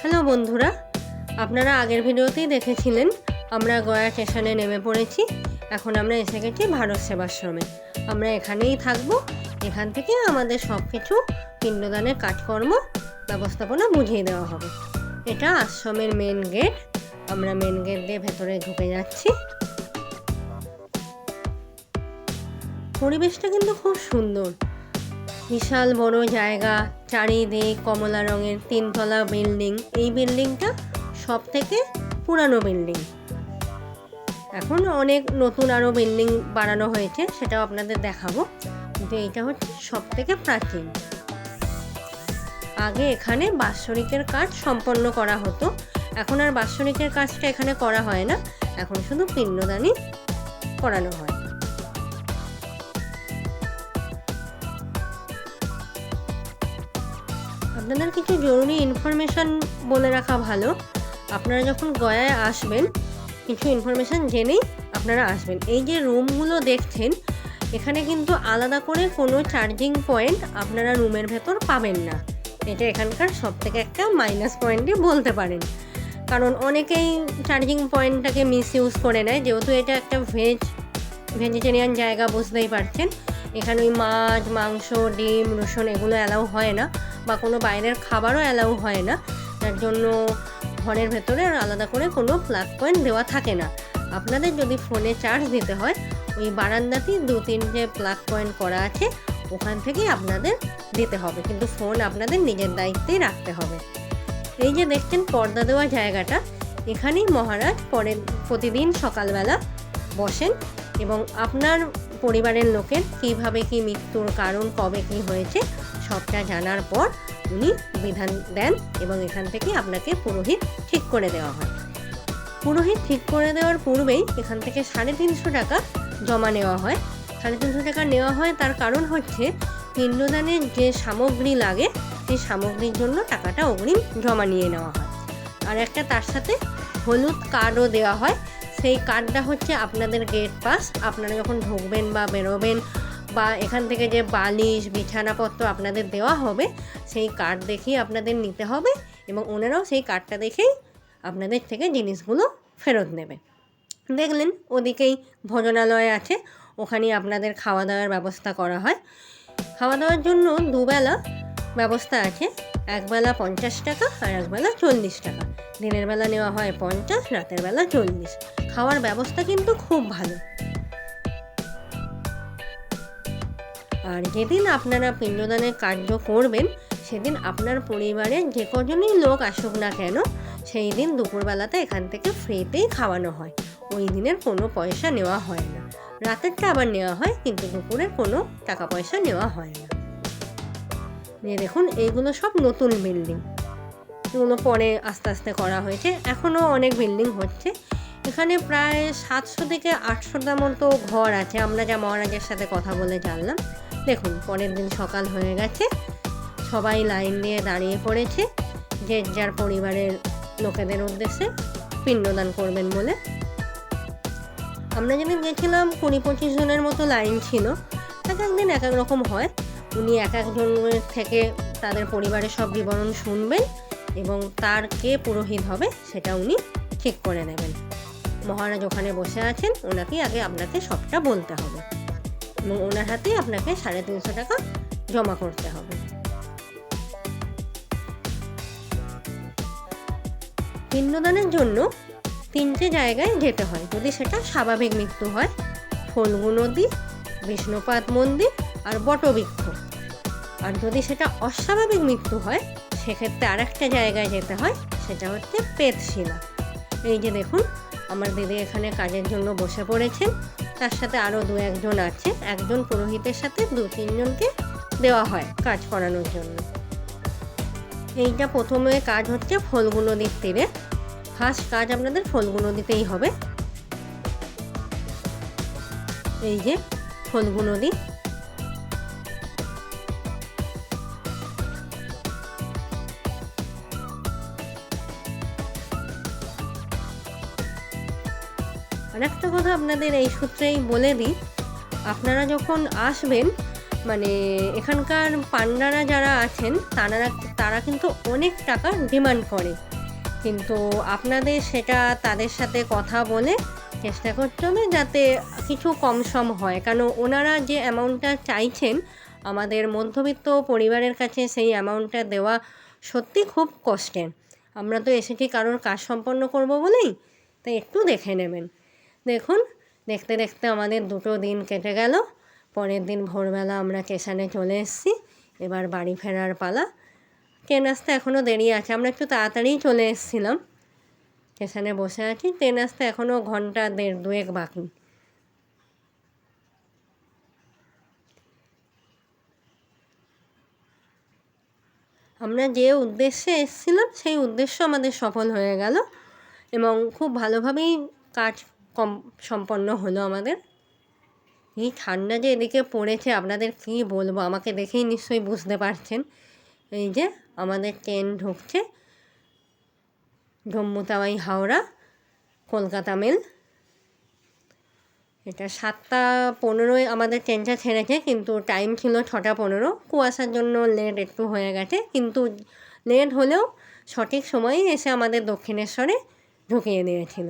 Hello বন্ধুরা, আপনারা আগের ভিডিওতেই দেখেছিলেন আমরা গয়া স্টেশনে নেমে পড়েছি। এখন আমরা এসে গেছি ভারত সেবাশ্রমে। আমরা এখানেই থাকবো। এখান থেকে আমাদের সব কিছু পিণ্ডদানের কাজকর্ম ব্যবস্থাপনা বুঝিয়ে দেওয়া হবে। এটা আশ্রমের মেন গেট। আমরা মেন গেট দিয়ে ভেতরে ঢুকে যাচ্ছি। পরিবেশটা কিন্তু খুব সুন্দর, বিশাল বড় জায়গা, চারিদিক কমলা রঙের 3তলা বিল্ডিং। এই বিল্ডিংটা সব থেকে পুরানো বিল্ডিং। এখন অনেক নতুন আরও বিল্ডিং বানানো হয়েছে, সেটাও আপনাদের দেখাবো, কিন্তু এইটা হচ্ছে সব থেকে প্রাচীন। আগে এখানে বাৎসরিকের কাজ সম্পন্ন করা হতো। এখন আর বাৎসরিকের কাজটা এখানে করা হয় না, এখন শুধু পিণ্ডদানই করানো হয়। আপনাদের কিছু জরুরি ইনফরমেশান বলে রাখা ভালো। আপনারা যখন গয়ায় আসবেন কিছু ইনফরমেশান জেনেই আপনারা আসবেন। এই যে রুমগুলো দেখছেন, এখানে কিন্তু আলাদা করে কোনো চার্জিং পয়েন্ট আপনারা রুমের ভেতর পাবেন না। এটা এখানকার সব থেকে একটা মাইনাস পয়েন্টই বলতে পারেন, কারণ অনেকেই চার্জিং পয়েন্টটাকে মিসইউজ করে নেয়। যেহেতু এটা একটা ভেজিটেরিয়ান জায়গা, বুঝতেই পারছেন, এখানে ওই মাছ, মাংস, ডিম, রসুন এগুলো অ্যালাউ হয় না, বা কোনো বাইরের খাবারও অ্যালাউ হয় না। যার জন্য ঘরের ভেতরে আর আলাদা করে কোনো প্লাগ পয়েন্ট দেওয়া থাকে না। আপনাদের যদি ফোনে চার্জ দিতে হয়, ওই বারান্দাতেই 2-3টে প্লাগ পয়েন্ট করা আছে, ওখান থেকেই আপনাদের দিতে হবে, কিন্তু ফোন আপনাদের নিজের দায়িত্বেই রাখতে হবে। এই যে দেখছেন পর্দা দেওয়া জায়গাটা, এখানেই মহারাজ প্রতিদিন সকালবেলা বসেন এবং আপনার পরিবারের লোকের কীভাবে কি মৃত্যুর কারণ, কবে কি হয়েছে সবটা জানার পর উনি বিধান দেন এবং এখান থেকে আপনাকে পুরোহিত ঠিক করে দেওয়া হয়। পুরোহিত ঠিক করে দেওয়ার পূর্বেই এখান থেকে 350 টাকা জমা নেওয়া হয়। 350 টাকা নেওয়া হয়, তার কারণ হচ্ছে পিণ্ডদানের যে সামগ্রী লাগে সেই সামগ্রীর জন্য টাকাটা অগ্রিম জমা নিয়ে নেওয়া হয়। আর একটা তার সাথে হলুদ কার্ডও দেওয়া হয়। সেই কার্ডটা হচ্ছে আপনাদের গেট পাস। আপনারা যখন ঢুকবেন বা বেরোবেন, বা এখান থেকে যে বালিশ, বিছানাপত্র আপনাদের দেওয়া হবে, সেই কার্ড দেখেই আপনাদের নিতে হবে এবং ওনারাও সেই কার্ডটা দেখেই আপনাদের থেকে জিনিসগুলো ফেরত নেবে। দেখলেন ওদিকেই ভোজনালয় আছে, ওখানেই আপনাদের খাওয়া দাওয়ার ব্যবস্থা করা হয়। খাওয়া দাওয়ার জন্য দুবেলা ব্যবস্থা আছে, একবেলা 50 টাকা আর একবেলা 40 টাকা। দিনের বেলা নেওয়া হয় 50, রাতের বেলা 40। খাওয়ার ব্যবস্থা কিন্তু খুব ভালো। আর যেদিন আপনারা পিণ্ডদানের কার্য করবেন, সেদিন আপনার পরিবারের যে কজনই লোক আসুক না কেন, সেই দিন দুপুরবেলাতে এখান থেকে ফ্রিতেই খাওয়ানো হয়। ওই দিনের কোনো পয়সা নেওয়া হয় না। রাতেরটা আবার নেওয়া হয়, কিন্তু দুপুরের কোনো টাকা পয়সা নেওয়া হয় না। যে দেখুন এইগুলো সব নতুন বিল্ডিং, এগুলো পরে আস্তে আস্তে করা হয়েছে। এখনও অনেক বিল্ডিং হচ্ছে। এখানে প্রায় 700 থেকে 800টা মতো ঘর আছে, আমরা যা মহারাজের সাথে কথা বলে জানলাম। দেখুন পরের দিন সকাল হয়ে গেছে, সবাই লাইন দিয়ে দাঁড়িয়ে পড়েছে যে যার পরিবারের লোকেদের উদ্দেশ্যে পিণ্ডদান করবেন বলে। আমরা যেদিন গেছিলাম 20-25 জনের মতো লাইন ছিল। এক একদিন এক এক রকম হয়। উনি এক একজনের থেকে তাদের পরিবারের সব বিবরণ শুনবেন এবং তার কে পুরোহিত হবে সেটা উনি ঠিক করে নেবেন। মহারাজ ওখানে বসে আছেন, ওনাকেই আগে আপনাকে সবটা বলতে হবে এবং ওনার হাতেই আপনাকে 350 টাকা জমা করতে হবে। পিণ্ডদানের জন্য 3টে জায়গায় যেতে হয়। যদি সেটা স্বাভাবিক মৃত্যু হয়, ফল্গু নদী, বিষ্ণুপাদ মন্দির আর বটবৃক্ষ। আর যদি সেটা অস্বাভাবিক মৃত্যু হয়, সেক্ষেত্রে আরেকটা জায়গায় যেতে হয়, সেটা হচ্ছে পেতশিলা। এই যে দেখুন আমার দিদি এখানে কাজের জন্য বসে পড়েছেন, তার সাথে আরও 2-1 জন আছে। একজন পুরোহিতের সাথে 2-3 জনকে দেওয়া হয় কাজ করানোর জন্য। এইটা প্রথমে কাজ হচ্ছে ফল্গু নদীর তীরে। ফার্স্ট কাজ আপনাদের ফল্গু নদীতেই হবে। এই যে ফল্গু নদী, আর একটা কথা আপনাদের এই সূত্রেই বলে দিই, আপনারা যখন আসবেন মানে এখানকার পান্ডারা যারা আছেন তারা কিন্তু অনেক টাকা ডিমান্ড করে কিন্তু আপনাদের সেটা তাদের সাথে কথা বলে চেষ্টা করতে হবে যাতে কিছু কম সম হয়, কারণ ওনারা যে অ্যামাউন্টটা চাইছেন আমাদের মধ্যবিত্ত পরিবারের কাছে সেই অ্যামাউন্টটা দেওয়া সত্যি খুব কষ্টের। আমরা তো এসেছি কারোর কাজ সম্পন্ন করব বলেই, তাই একটু দেখে নেবেন। দেখুন, দেখতে দেখতে আমাদের 2 দিন কেটে গেল। পরের দিন ভোরবেলা আমরা স্টেশনে চলে এসেছি। এবার বাড়ি ফেরার পালা। ট্রেন আসতে এখনও দেরি আছে, আমরা একটু তাড়াতাড়িই চলে এসেছিলাম। স্টেশনে বসে আছি, ট্রেন আসতে এখনও ঘন্টা 1.5-2 বাকি। আমরা যে উদ্দেশ্যে এসেছিলাম সেই উদ্দেশ্য আমাদের সফল হয়ে গেল এবং খুব ভালোভাবেই কাজ সম্পন্ন হলো আমাদের। এই ঠান্ডা যে এদিকে পড়েছে আপনাদের কী বলবো, আমাকে দেখেই নিশ্চয়ই বুঝতে পারছেন। এই যে আমাদের ট্রেন ঢুকছে, জম্মু তাওয়াই হাওড়া কলকাতা মেল। এটা 7:15 আমাদের ট্রেনটা ছেড়েছে, কিন্তু টাইম ছিল 6:15। কুয়াশার জন্য লেট একটু হয়ে গেছে, কিন্তু লেট হলেও সঠিক সময়েই এসে আমাদের দক্ষিণেশ্বরে ঢুকিয়ে দিয়েছিল।